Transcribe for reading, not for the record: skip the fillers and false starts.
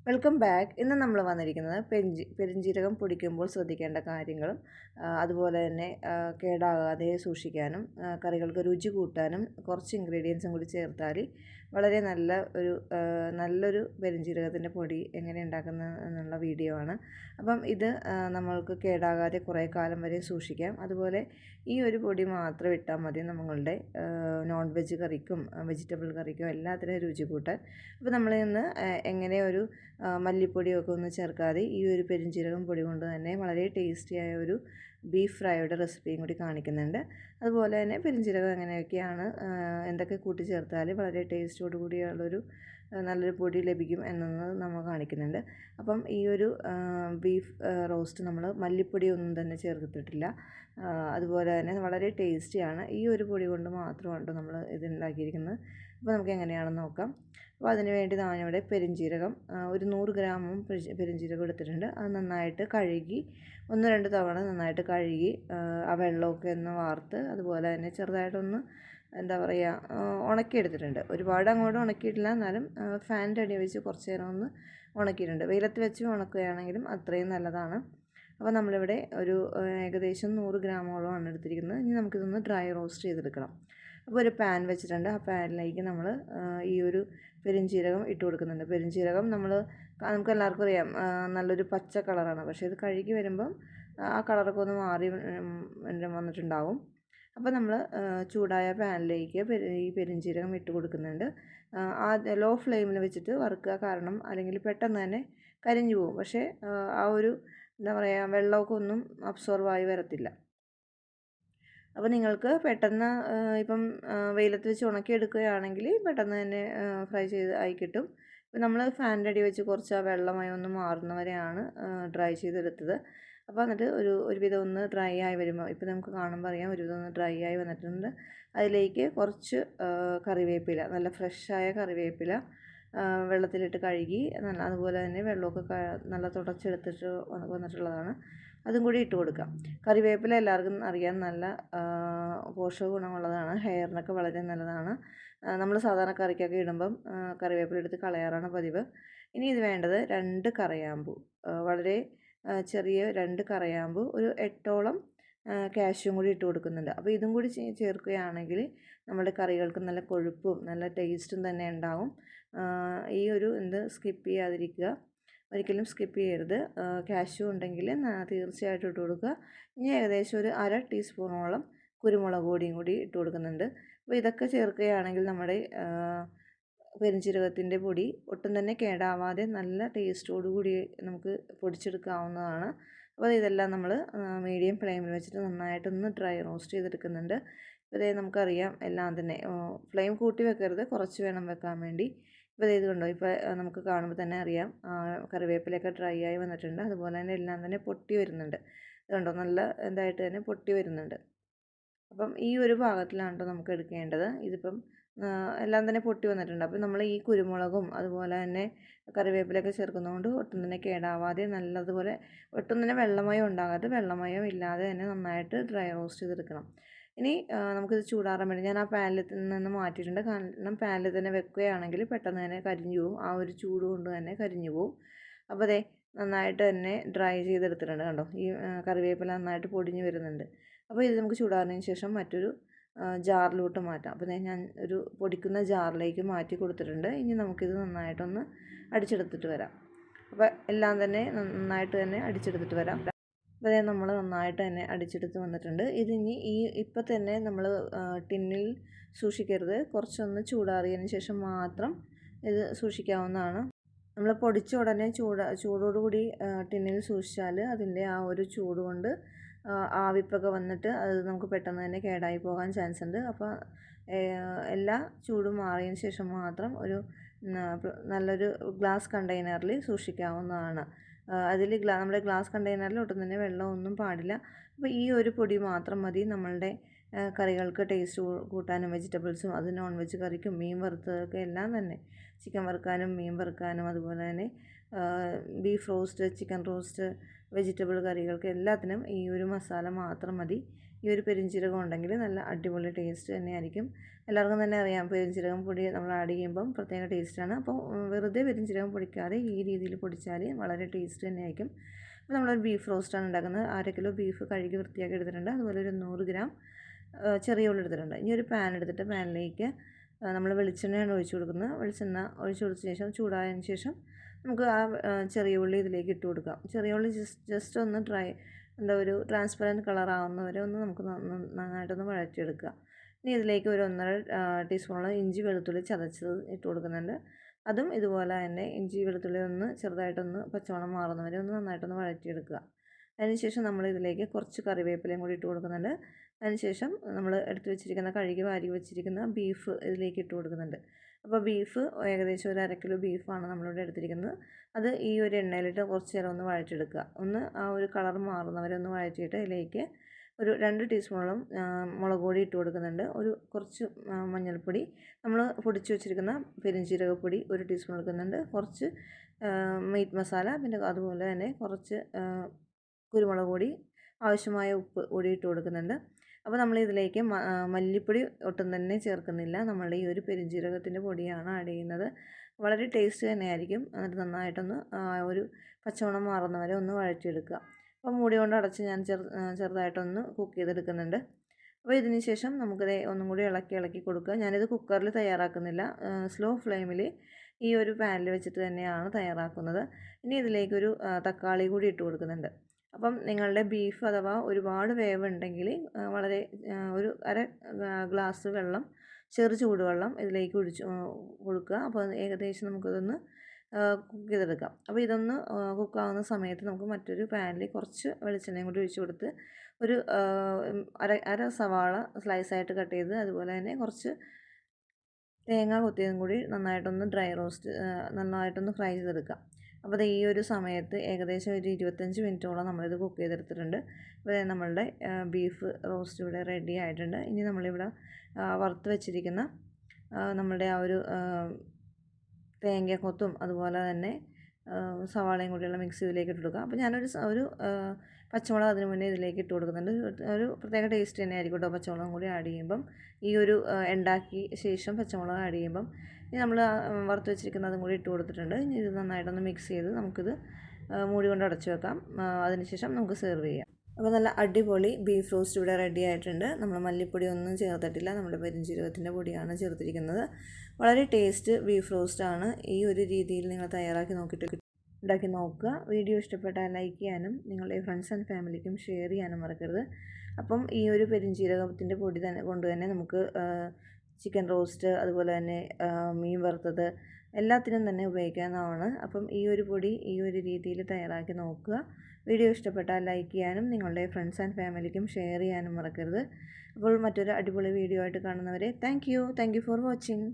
Welcome back. ഇന്ന് നമ്മൾ വന്നിരിക്കുന്നത് പെരിഞ്ജീരകം പൊടിക്കുമ്പോൾ ശ്രദ്ധിക്കേണ്ട കാര്യങ്ങളും അതുപോലെ തന്നെ കേടാകാതെ സൂക്ഷിക്കാനും കറികൾക്ക് രുചി കൂട്ടാനും കുറച്ച് ഇൻഗ്രീഡിയൻസും കൂടി ചേർത്താൽ വളരെ നല്ലൊരു പെരിഞ്ജീരകത്തിൻ്റെ പൊടി എങ്ങനെ ഉണ്ടാക്കുന്നത് എന്നുള്ള വീഡിയോ ആണ്. അപ്പം ഇത് നമ്മൾക്ക് കേടാകാതെ കുറേ കാലം വരെ സൂക്ഷിക്കാം. അതുപോലെ ഈ ഒരു പൊടി മാത്രം ഇട്ടാൽ മതി നമ്മളുടെ നോൺ വെജ് കറിക്കും വെജിറ്റബിൾ കറിക്കും എല്ലാത്തിനും രുചി കൂട്ടാൻ. അപ്പോൾ നമ്മൾ ഇന്ന് എങ്ങനെ ഒരു മല്ലിപ്പൊടിയൊക്കെ ഒന്ന് ചേർക്കാതെ ഈ ഒരു പെരിഞ്ജീരകം പൊടി കൊണ്ട് തന്നെ വളരെ ടേസ്റ്റിയായ ഒരു ബീഫ് ഫ്രൈയുടെ റെസിപ്പിയും കൂടി കാണിക്കുന്നുണ്ട്. അതുപോലെ തന്നെ പെരിഞ്ജീരകം എങ്ങനെയൊക്കെയാണ് എന്തൊക്കെ കൂട്ടിച്ചേർത്താൽ വളരെ ടേസ്റ്റോട് കൂടിയുള്ളൊരു നല്ലൊരു പൊടി ലഭിക്കും എന്നത് നമ്മൾ കാണിക്കുന്നുണ്ട്. അപ്പം ഈ ഒരു ബീഫ് റോസ്റ്റ് നമ്മൾ മല്ലിപ്പൊടിയൊന്നും തന്നെ ചേർത്തിട്ടില്ല. അതുപോലെ തന്നെ വളരെ ടേസ്റ്റിയാണ്. ഈ ഒരു പൊടി കൊണ്ട് മാത്രമാണ് നമ്മൾ ഇത് ഉണ്ടാക്കിയിരിക്കുന്നത്. അപ്പോൾ നമുക്ക് എങ്ങനെയാണെന്ന് നോക്കാം. അപ്പോൾ അതിന് വേണ്ടി ഞാനിവിടെ പെരിഞ്ജീരകം ഒരു 100 ഗ്രാമും പെരിഞ്ജീരകം എടുത്തിട്ടുണ്ട്. അത് നന്നായിട്ട് കഴുകി 1-2 തവണ നന്നായിട്ട് കഴുകി ആ വെള്ളമൊക്കെ ഒന്ന് വാർത്ത് അതുപോലെ തന്നെ ചെറുതായിട്ടൊന്ന് ഉണക്കിയെടുത്തിട്ടുണ്ട്. ഒരുപാട് അങ്ങോട്ട് ഉണക്കിയിട്ടില്ല, എന്നാലും ഫാനിൻ്റെ അടി വെച്ച് കുറച്ച് നേരം ഒന്ന് ഉണക്കിയിട്ടുണ്ട്. വെയിലത്ത് വെച്ച് ഉണക്കുകയാണെങ്കിലും അത്രയും നല്ലതാണ്. അപ്പോൾ നമ്മളിവിടെ ഒരു ഏകദേശം 100 ഗ്രാമോളമാണ് എടുത്തിരിക്കുന്നത്. ഇനി നമുക്കിതൊന്ന് ഡ്രൈ റോസ്റ്റ് ചെയ്തെടുക്കണം. അപ്പോൾ ഒരു പാൻ വെച്ചിട്ടുണ്ട്. ആ പാനിലേക്ക് നമ്മൾ ഈ ഒരു പെരിഞ്ജീരകം ഇട്ട് കൊടുക്കുന്നുണ്ട്. പെരിഞ്ജീരകം നമുക്ക് എല്ലാവർക്കും അറിയാം നല്ലൊരു പച്ച കളറാണ്. പക്ഷേ ഇത് കഴുകി വരുമ്പം ആ കളറൊക്കെ ഒന്ന് മാറി വന്നിട്ടുണ്ടാവും. അപ്പോൾ നമ്മൾ ചൂടായ പാനിലേക്ക് ഈ പെരിഞ്ജീരകം ഇട്ട് കൊടുക്കുന്നുണ്ട്. ലോ ഫ്ലെയിമിൽ വെച്ചിട്ട് വറുക്കുക, കാരണം അല്ലെങ്കിൽ പെട്ടെന്ന് തന്നെ കരിഞ്ഞു പോകും. പക്ഷേ ആ ഒരു വെള്ളമൊക്കെ ഒന്നും അബ്സോർവായി വരത്തില്ല. അപ്പോൾ നിങ്ങൾക്ക് പെട്ടെന്ന് ഇപ്പം വെയിലത്ത് വെച്ച് ഉണക്കിയെടുക്കുകയാണെങ്കിൽ പെട്ടെന്ന് തന്നെ ഫ്രൈ ചെയ്ത് ആയി കിട്ടും. ഇപ്പം നമ്മൾ ഫാനിൻ്റെ അടി വെച്ച് കുറച്ച് ആ വെള്ളമായി ഒന്ന് മാറുന്നവരെയാണ് ഡ്രൈ ചെയ്തെടുത്തത്. അപ്പോൾ എന്നിട്ട് ഒരുവിധം ഒന്ന് ഡ്രൈ ആയി വരുമ്പോൾ ഇപ്പം നമുക്ക് കാണുമ്പോൾ അറിയാം ഒരുവിധം ഒന്ന് ഡ്രൈ ആയി വന്നിട്ടുണ്ട്. അതിലേക്ക് കുറച്ച് കറിവേപ്പില, നല്ല ഫ്രഷായ കറിവേപ്പില വെള്ളത്തിലിട്ട് കഴുകി അതുപോലെ തന്നെ വെള്ളമൊക്കെ നല്ല തുടച്ചെടുത്തിട്ട് വന്നിട്ടുള്ളതാണ്. അതും കൂടി ഇട്ട് കൊടുക്കാം. കറിവേപ്പില എല്ലാവർക്കും അറിയാം നല്ല പോഷക ഗുണമുള്ളതാണ്, ഹെയറിനൊക്കെ വളരെ നല്ലതാണ്. നമ്മൾ സാധാരണ കറിക്കൊക്കെ ഇടുമ്പം കറിവേപ്പില എടുത്ത് കളയാറാണ് പതിവ്. ഇനി ഇത് വേണ്ടത് 2 കറയാമ്പൂ, വളരെ ചെറിയ 2 കറയാമ്പൂ, ഒരു 8ഓളം കാഷ്യൂം കൂടി ഇട്ട് കൊടുക്കുന്നുണ്ട്. അപ്പോൾ ഇതും കൂടി ചേർക്കുകയാണെങ്കിൽ നമ്മുടെ കറികൾക്ക് നല്ല കൊഴുപ്പും നല്ല ടേസ്റ്റും തന്നെ ഉണ്ടാകും. ഈ ഒരു സ്കിപ്പ് ചെയ്യാതിരിക്കുക, ഒരിക്കലും സ്കിപ്പ് ചെയ്യരുത്. കാഷ്യൂ ഉണ്ടെങ്കിൽ തീർച്ചയായിട്ടും ഇട്ട് കൊടുക്കുക. ഇനി ഏകദേശം ഒരു 1/2 ടീസ്പൂണോളം കുരുമുളക് പൊടിയും കൂടി ഇട്ട് കൊടുക്കുന്നുണ്ട്. അപ്പോൾ ഇതൊക്കെ ചേർക്കുകയാണെങ്കിൽ നമ്മുടെ പെരിഞ്ജീരകത്തിൻ്റെ പൊടി ഒട്ടും തന്നെ കേടാവാതെ നല്ല ടേസ്റ്റോടു കൂടി നമുക്ക് പൊടിച്ചെടുക്കാവുന്നതാണ്. അപ്പോൾ ഇതെല്ലാം നമ്മൾ മീഡിയം ഫ്ലെയിമിൽ വെച്ചിട്ട് നന്നായിട്ടൊന്ന് ഡ്രൈ റോസ്റ്റ് ചെയ്തെടുക്കുന്നുണ്ട്. അപ്പോൾ നമുക്കറിയാം എല്ലാം തന്നെ ഫ്ലെയിം കൂട്ടി വെക്കരുത്, കുറച്ച് വേണം വെക്കാൻ വേണ്ടി. ഇപ്പോൾ ഇത് കണ്ടോ, ഇപ്പോൾ നമുക്ക് കാണുമ്പോൾ തന്നെ അറിയാം കറിവേപ്പിലൊക്കെ ഡ്രൈ ആയി വന്നിട്ടുണ്ട്. അതുപോലെ തന്നെ എല്ലാം തന്നെ പൊട്ടി വരുന്നുണ്ട്. ഇതുണ്ടോ, നല്ല ഇതായിട്ട് തന്നെ പൊട്ടി വരുന്നുണ്ട്. അപ്പം ഈ ഒരു ഭാഗത്തിലാണ് നമുക്ക് എടുക്കേണ്ടത്. ഇതിപ്പം എല്ലാം തന്നെ പൊട്ടി വന്നിട്ടുണ്ട്. അപ്പം നമ്മൾ ഈ കുരുമുളകും അതുപോലെ തന്നെ കറിവേപ്പിലൊക്കെ ചേർക്കുന്നതുകൊണ്ട് ഒട്ടും തന്നെ കേടാവാതെ നല്ലതുപോലെ ഒട്ടും തന്നെ വെള്ളമയം ഉണ്ടാകാതെ വെള്ളമയം ഇല്ലാതെ തന്നെ നന്നായിട്ട് ഡ്രൈ റോസ്റ്റ് ചെയ്തെടുക്കണം. ഇനി നമുക്കിത് ചൂടാറാൻ വേണ്ടി ഞാൻ ആ പാനിൽ നിന്ന് മാറ്റിയിട്ടുണ്ട്. കാരണം പാനിൽ തന്നെ വെക്കുകയാണെങ്കിൽ പെട്ടെന്ന് തന്നെ കരിഞ്ഞു പോകും, ആ ഒരു ചൂട് കൊണ്ട് തന്നെ കരിഞ്ഞു പോകും. അപ്പോൾ അതെ നന്നായിട്ട് തന്നെ ഡ്രൈ ചെയ്തെടുത്തിട്ടുണ്ട്. കണ്ടോ, ഈ കറിവേപ്പില നന്നായിട്ട് പൊടിഞ്ഞ് വരുന്നുണ്ട്. അപ്പോൾ ഇത് നമുക്ക് ചൂടാറിയതിന് ശേഷം മറ്റൊരു ജാറിലോട്ട് മാറ്റാം. അപ്പോൾ ഞാൻ ഒരു പൊടിക്കുന്ന ജാറിലേക്ക് മാറ്റി കൊടുത്തിട്ടുണ്ട്. ഇനി നമുക്കിത് നന്നായിട്ടൊന്ന് അടിച്ചെടുത്തിട്ട് വരാം. അപ്പോൾ എല്ലാം തന്നെ നന്നായിട്ട് തന്നെ അടിച്ചെടുത്തിട്ട് വരാം. അപ്പോൾ നമ്മൾ നന്നായിട്ട് തന്നെ അടിച്ചെടുത്ത് വന്നിട്ടുണ്ട്. ഇതിനി ഇപ്പം തന്നെ നമ്മൾ ടിന്നിൽ സൂക്ഷിക്കരുത്, കുറച്ചൊന്ന് ചൂടാറിയതിന് ശേഷം മാത്രം ഇത് സൂക്ഷിക്കാവുന്നതാണ്. നമ്മൾ പൊടിച്ച ഉടനെ ചൂടോടുകൂടി ടിന്നിൽ സൂക്ഷിച്ചാൽ അതിൻ്റെ ആ ഒരു ചൂട് കൊണ്ട് ആവിപ്പൊക്കെ വന്നിട്ട് അത് നമുക്ക് പെട്ടെന്ന് തന്നെ കേടായി പോകാൻ ചാൻസ് ഉണ്ട്. അപ്പോൾ എല്ലാ ചൂടും മാറിയതിന് ശേഷം മാത്രം ഒരു നല്ലൊരു ഗ്ലാസ് കണ്ടെയ്നറിൽ സൂക്ഷിക്കാവുന്നതാണ്. നമ്മുടെ ഗ്ലാസ് കണ്ടെയ്നറിൽ ഒട്ടും തന്നെ വെള്ളമൊന്നും പാടില്ല. അപ്പോൾ ഈ ഒരു പൊടി മാത്രം മതി നമ്മളുടെ കറികൾക്ക് ടേസ്റ്റ് കൂട്ടാനും വെജിറ്റബിൾസും, അത് നോൺ വെജ് കറിക്കും മീൻ വറുത്തതൊക്കെ എല്ലാം തന്നെ, ചിക്കൻ വറുക്കാനും മീൻ വറുക്കാനും അതുപോലെ തന്നെ beef roast, chicken roast, vegetable കറികൾക്ക് എല്ലാത്തിനും ഈ ഒരു മസാല മാത്രം മതി. ഈ ഒരു പെരിഞ്ജീരകം ഉണ്ടെങ്കിൽ നല്ല അടിപൊളി ടേസ്റ്റ് തന്നെയായിരിക്കും. എല്ലാവർക്കും തന്നെ അറിയാം പെരുംജീരകം പൊടി നമ്മൾ ആഡ് ചെയ്യുമ്പം പ്രത്യേക ടേസ്റ്റാണ്. അപ്പോൾ വെറുതെ പെരുംജീരകം പൊടിക്കാതെ ഈ രീതിയിൽ പൊടിച്ചാൽ വളരെ ടേസ്റ്റ് തന്നെയായിരിക്കും. അപ്പോൾ നമ്മളൊരു ബീഫ് റോസ്റ്റാണ് ഉണ്ടാക്കുന്നത്. 1/2 കിലോ ബീഫ് കഴുകി വൃത്തിയാക്കി എടുത്തിട്ടുണ്ട്. അതുപോലെ ഒരു 100 ഗ്രാം ചെറിയ ഉള്ളി എടുത്തിട്ടുണ്ട്. ഇനി ഒരു പാൻ എടുത്തിട്ട് പാനിലേക്ക് നമ്മൾ വെളിച്ചെണ്ണയാണ് ഒഴിച്ചു കൊടുക്കുന്നത്. വെളിച്ചെണ്ണ ഒഴിച്ചു കൊടുത്ത ശേഷം ചൂടായതിന് ശേഷം നമുക്ക് ആ ചെറിയ ഉള്ളി ഇതിലേക്ക് ഇട്ട് കൊടുക്കാം. ചെറിയ ഉള്ളി ജസ്റ്റ് ഒന്ന് ഒരു ട്രാൻസ്പെറൻറ്റ് കളറാവുന്നവരെ ഒന്ന് നമുക്ക് നന്നായിട്ടൊന്ന് വഴറ്റിയെടുക്കുക. ഇനി ഇതിലേക്ക് ഒരു 1.5 ടീസ്പൂണോളം ഇഞ്ചി വെളുത്തുള്ളി ചതച്ചത് ഇട്ട് കൊടുക്കുന്നുണ്ട്. അതും ഇതുപോലെ തന്നെ ഇഞ്ചി വെളുത്തുള്ളി ഒന്ന് ചെറുതായിട്ടൊന്ന് പച്ചമണം മാറുന്നവരെ ഒന്ന് നന്നായിട്ടൊന്ന് വഴറ്റിയെടുക്കുക. അതിനുശേഷം നമ്മൾ ഇതിലേക്ക് കുറച്ച് കറിവേപ്പിലയും കൂടി ഇട്ട് കൊടുക്കുന്നുണ്ട്. അതിനുശേഷം നമ്മൾ എടുത്ത് വെച്ചിരിക്കുന്ന കഴുകി വാരി വെച്ചിരിക്കുന്ന ബീഫ് ഇതിലേക്ക് ഇട്ട് കൊടുക്കുന്നുണ്ട്. അപ്പോൾ ബീഫ് ഏകദേശം ഒരു 1/2 കിലോ ബീഫാണ് നമ്മളിവിടെ എടുത്തിരിക്കുന്നത്. അത് ഈ ഒരു എണ്ണയിലിട്ട് കുറച്ച് നേരം ഒന്ന് വഴറ്റിയെടുക്കുക. ഒന്ന് ആ ഒരു കളർ മാറുന്നവരെ ഒന്ന് വഴറ്റിയിട്ട് ഇതിലേക്ക് ഒരു 2 ടീസ്പൂണോളം മുളക് പൊടി ഇട്ട് കൊടുക്കുന്നുണ്ട്. കുറച്ച് മഞ്ഞൾപ്പൊടി, നമ്മൾ പൊടിച്ച് വെച്ചിരിക്കുന്ന പെരുംജീരകപ്പൊടി 1 ടീസ്പൂൺ എടുക്കുന്നുണ്ട്. കുറച്ച് മീറ്റ് മസാല, പിന്നെ അതുപോലെ തന്നെ കുറച്ച് കുരുമുളക് പൊടി, ആവശ്യമായ ഉപ്പ് കൂടി ഇട്ട് കൊടുക്കുന്നുണ്ട്. അപ്പോൾ നമ്മൾ ഇതിലേക്ക് മല്ലിപ്പൊടി ഒട്ടും തന്നെ ചേർക്കുന്നില്ല. നമ്മളുടെ ഈ ഒരു പെരുംജീരകത്തിൻ്റെ പൊടിയാണ് ആഡ് ചെയ്യുന്നത്. വളരെ ടേസ്റ്റ് തന്നെയായിരിക്കും. എന്നിട്ട് നന്നായിട്ടൊന്ന് ഒരു പച്ചമണം മാറുന്നവരെ ഒന്ന് വഴറ്റിയെടുക്കുക. അപ്പോൾ മൂടി കൊണ്ട് അടച്ച് ഞാൻ ചെറുതായിട്ടൊന്ന് കുക്ക് ചെയ്തെടുക്കുന്നുണ്ട്. അപ്പോൾ ഇതിന് ശേഷം നമുക്കിത് ഒന്നും കൂടി ഇളക്കി കൊടുക്കുക. ഞാനിത് കുക്കറിൽ തയ്യാറാക്കുന്നില്ല. സ്ലോ ഫ്ലെയിമിൽ ഈ ഒരു പാനിൽ വെച്ചിട്ട് തന്നെയാണ് തയ്യാറാക്കുന്നത്. ഇനി ഇതിലേക്കൊരു തക്കാളി കൂടി ഇട്ട് കൊടുക്കുന്നുണ്ട്. അപ്പം നിങ്ങളുടെ ബീഫ് അഥവാ ഒരുപാട് വേവുണ്ടെങ്കിൽ വളരെ ഒരു 1/2 ഗ്ലാസ് വെള്ളം, ചൂടുവെള്ളം ഇതിലേക്ക് കൊടുക്കുക. അപ്പോൾ ഏകദേശം നമുക്കിതൊന്ന് കുക്ക് ചെയ്തെടുക്കാം. അപ്പോൾ ഇതൊന്ന് കുക്കാവുന്ന സമയത്ത് നമുക്ക് മറ്റൊരു പാനിൽ കുറച്ച് വെളിച്ചെണ്ണയും കൂടി ഒഴിച്ച് കൊടുത്ത് ഒരു അര സവാള സ്ലൈസായിട്ട് കട്ട് ചെയ്ത്, അതുപോലെ തന്നെ കുറച്ച് തേങ്ങ കൊത്തിയതും കൂടി നന്നായിട്ടൊന്ന് ഫ്രൈ ചെയ്തെടുക്കാം. അപ്പോൾ ഈ ഒരു സമയത്ത് ഏകദേശം ഒരു 25 മിനിറ്റോളം നമ്മളിത് കുക്ക് ചെയ്തെടുത്തിട്ടുണ്ട്. അപ്പോൾ നമ്മളുടെ ബീഫ് റോസ്റ്റ് ഇവിടെ റെഡി ആയിട്ടുണ്ട്. ഇനി നമ്മളിവിടെ വറുത്ത് വെച്ചിരിക്കുന്ന നമ്മളുടെ ആ ഒരു തേങ്ങക്കൊത്തും അതുപോലെ തന്നെ സവാളയും കൂടിയുള്ള മിക്സ് ഇതിലേക്ക് ഇട്ട് കൊടുക്കുക. അപ്പോൾ ഞാനൊരു പച്ചമുളക് അതിന് മുന്നേ ഇതിലേക്ക് ഇട്ട് കൊടുക്കുന്നുണ്ട്. ഒരു പ്രത്യേക ടേസ്റ്റ് തന്നെയായിരിക്കും കേട്ടോ പച്ചമുളകും കൂടി ആഡ് ചെയ്യുമ്പം. ഈ ഒരു ഉണ്ടാക്കി ശേഷം പച്ചമുളക് ആഡ് ചെയ്യുമ്പം ഇനി നമ്മൾ വറുത്ത് വെച്ചിരിക്കുന്നതും കൂടി ഇട്ട് കൊടുത്തിട്ടുണ്ട്. ഇനി ഇത് നന്നായിട്ടൊന്ന് മിക്സ് ചെയ്ത് നമുക്കിത് മൂടി കൊണ്ട് അടച്ചു വെക്കാം. അതിനുശേഷം നമുക്ക് സെർവ് ചെയ്യാം. അപ്പോൾ നല്ല അടിപൊളി ബീഫ് റോസ്റ്റ് ഇവിടെ റെഡി ആയിട്ടുണ്ട്. നമ്മൾ മല്ലിപ്പൊടി ഒന്നും ചേർത്തിട്ടില്ല, നമ്മുടെ പെരുംജീരകത്തിൻ്റെ പൊടിയാണ് ചേർത്തിരിക്കുന്നത്. വളരെ ടേസ്റ്റ് ബീഫ് റോസ്റ്റാണ്. ഈ ഒരു രീതിയിൽ നിങ്ങൾ ഉണ്ടാക്കി നോക്കുക. വീഡിയോ ഇഷ്ടപ്പെട്ടാൽ ലൈക്ക് ചെയ്യാനും നിങ്ങളുടെ ഫ്രണ്ട്സ് ആൻഡ് ഫാമിലിക്കും ഷെയർ ചെയ്യാനും മറക്കരുത്. അപ്പം ഈ ഒരു പെരുംജീരകത്തിൻ്റെ പൊടി കൊണ്ട് തന്നെ നമുക്ക് ചിക്കൻ റോസ്റ്റ്, അതുപോലെ തന്നെ മീൻ വറുത്തത് എല്ലാത്തിനും തന്നെ ഉപയോഗിക്കാവുന്നതാണ്. അപ്പം ഈ ഒരു പൊടി ഈ ഒരു രീതിയിൽ തയ്യാറാക്കി നോക്കുക. വീഡിയോ ഇഷ്ടപ്പെട്ടാൽ ലൈക്ക് ചെയ്യാനും നിങ്ങളുടെ ഫ്രണ്ട്സ് ആൻഡ് ഫാമിലിക്കും ഷെയർ ചെയ്യാനും മറക്കരുത്. അപ്പോൾ മറ്റൊരു അടിപൊളി വീഡിയോ ആയിട്ട് കാണുന്നവരെ താങ്ക് യു ഫോർ വാച്ചിങ്.